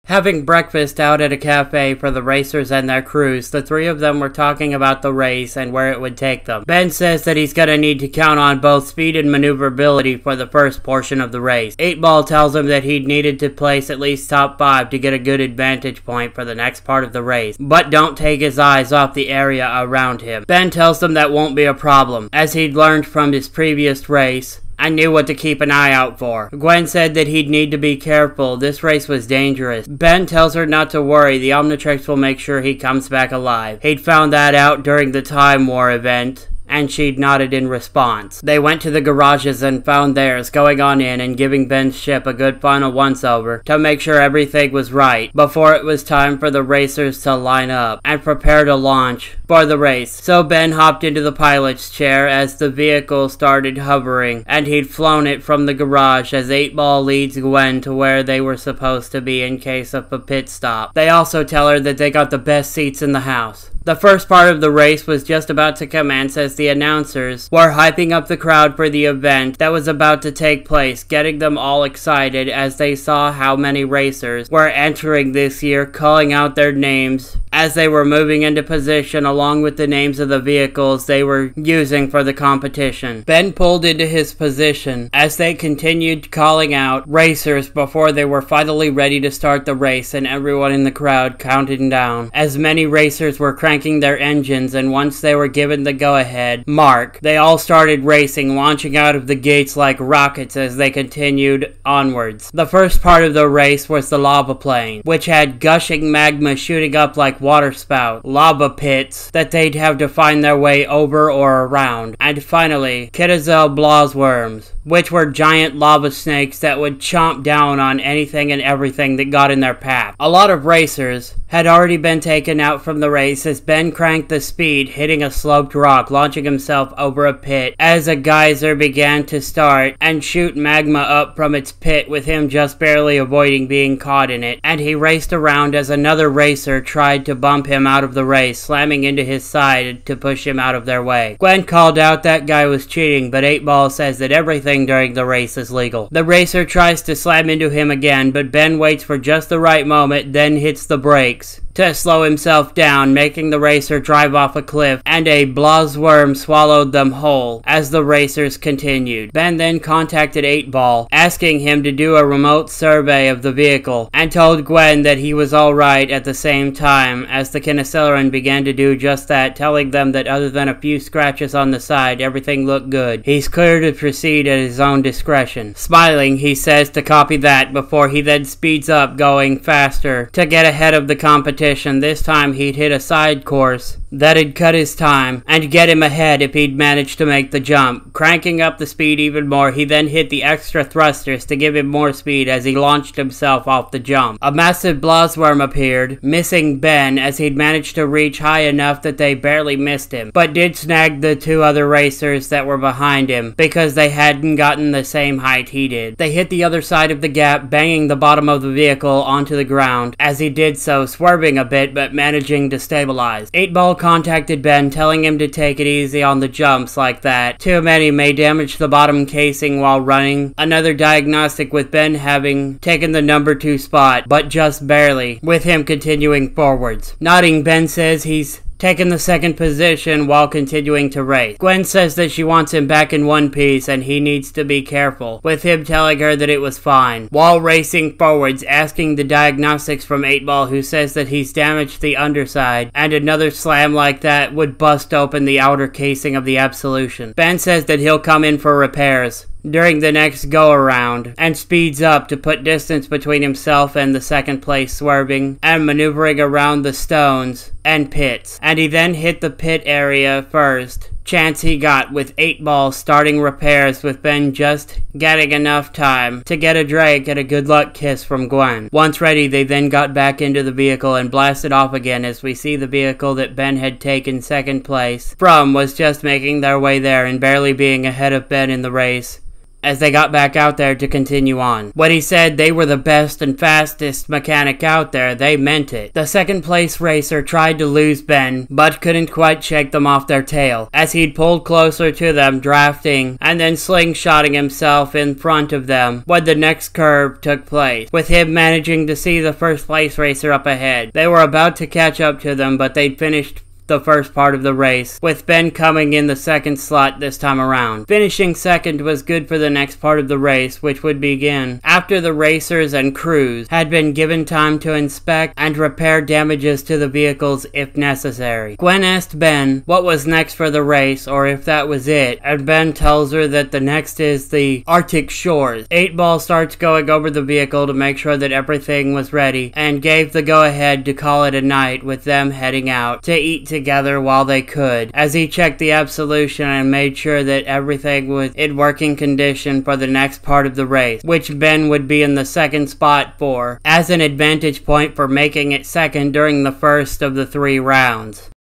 Having breakfast out at a cafe for the racers and their crews, the three of them were talking about the race and where it would take them. Ben says that he's gonna need to count on both speed and maneuverability for the first portion of the race. 8-Ball tells him that he'd needed to place at least top 5 to get a good advantage point for the next part of the race, but don't take his eyes off the area around him. Ben tells them that won't be a problem, as he'd learned from his previous race and knew what to keep an eye out for. Gwen said that he'd need to be careful. This race was dangerous. Ben tells her not to worry. The Omnitrix will make sure he comes back alive. He'd found that out during the Time War event, and she'd nodded in response. They went to the garages and found theirs, going on in and giving Ben's ship a good final once-over to make sure everything was right before it was time for the racers to line up and prepare to launch for the race. So Ben hopped into the pilot's chair as the vehicle started hovering, and he'd flown it from the garage as 8-Ball leads Gwen to where they were supposed to be in case of a pit stop. They also tell her that they got the best seats in the house. The first part of the race was just about to commence as the announcers were hyping up the crowd for the event that was about to take place, getting them all excited as they saw how many racers were entering this year, calling out their names as they were moving into position along with the names of the vehicles they were using for the competition. Ben pulled into his position as they continued calling out racers before they were finally ready to start the race, and everyone in the crowd counting down as many racers were cranking their engines, and once they were given the go-ahead mark, they all started racing, launching out of the gates like rockets as they continued onwards. The first part of the race was the lava plane, which had gushing magma shooting up like waterspout, lava pits that they'd have to find their way over or around, and finally, Kitazel blowworms, which were giant lava snakes that would chomp down on anything and everything that got in their path. A lot of racers had already been taken out from the race as Ben cranked the speed, hitting a sloped rock, launching himself over a pit as a geyser began to start and shoot magma up from its pit, with him just barely avoiding being caught in it, and he raced around as another racer tried to bump him out of the race, slamming into his side to push him out of their way. Gwen called out that guy was cheating, but 8-Ball says that everything during the race is legal. The racer tries to slam into him again, but Ben waits for just the right moment, then hits the brakes to slow himself down, making the racer drive off a cliff, and a blowworm swallowed them whole as the racers continued. Ben then contacted 8-Ball, asking him to do a remote survey of the vehicle, and told Gwen that he was alright at the same time as the Kinet began to do just that, telling them that other than a few scratches on the side, everything looked good. He's clear to proceed at his own discretion. Smiling, he says to copy that before he then speeds up, going faster to get ahead of the competition. This time he'd hit a side course that'd cut his time and get him ahead if he'd managed to make the jump. Cranking up the speed even more, he then hit the extra thrusters to give him more speed as he launched himself off the jump. A massive blowworm appeared, missing Ben as he'd managed to reach high enough that they barely missed him, but did snag the two other racers that were behind him because they hadn't gotten the same height he did. They hit the other side of the gap, banging the bottom of the vehicle onto the ground as he did so, swerving a bit but managing to stabilize. 8-Ball contacted Ben, telling him to take it easy on the jumps like that. Too many may damage the bottom casing while running. Another diagnostic with Ben having taken the number 2 spot, but just barely, with him continuing forwards. Nodding, Ben says he's taking the second position while continuing to race. Gwen says that she wants him back in one piece and he needs to be careful, with him telling her that it was fine, while racing forwards, asking the diagnostics from 8-Ball, who says that he's damaged the underside and another slam like that would bust open the outer casing of the Absolution. Ben says that he'll come in for repairs during the next go-around, and speeds up to put distance between himself and the second place, swerving and maneuvering around the stones and pits. And he then hit the pit area first chance he got, with 8-Ball starting repairs, with Ben just getting enough time to get a drink and a good luck kiss from Gwen. Once ready, they then got back into the vehicle and blasted off again, as we see the vehicle that Ben had taken second place from was just making their way there and barely being ahead of Ben in the race as they got back out there to continue on. When he said they were the best and fastest mechanic out there, they meant it. The second place racer tried to lose Ben, but couldn't quite shake them off their tail, as he'd pulled closer to them, drafting and then slingshotting himself in front of them when the next curve took place, with him managing to see the first place racer up ahead. They were about to catch up to them, but they'd finished the first part of the race, with Ben coming in the second slot this time around. Finishing second was good for the next part of the race, which would begin after the racers and crews had been given time to inspect and repair damages to the vehicles if necessary. Gwen asked Ben what was next for the race, or if that was it, and Ben tells her that the next is the Arctic shores. 8-Ball starts going over the vehicle to make sure that everything was ready, and gave the go-ahead to call it a night, with them heading out to eat together while they could, as he checked the absolution and made sure that everything was in working condition for the next part of the race, which Ben would be in the second spot for, as an advantage point for making it second during the first of the 3 rounds.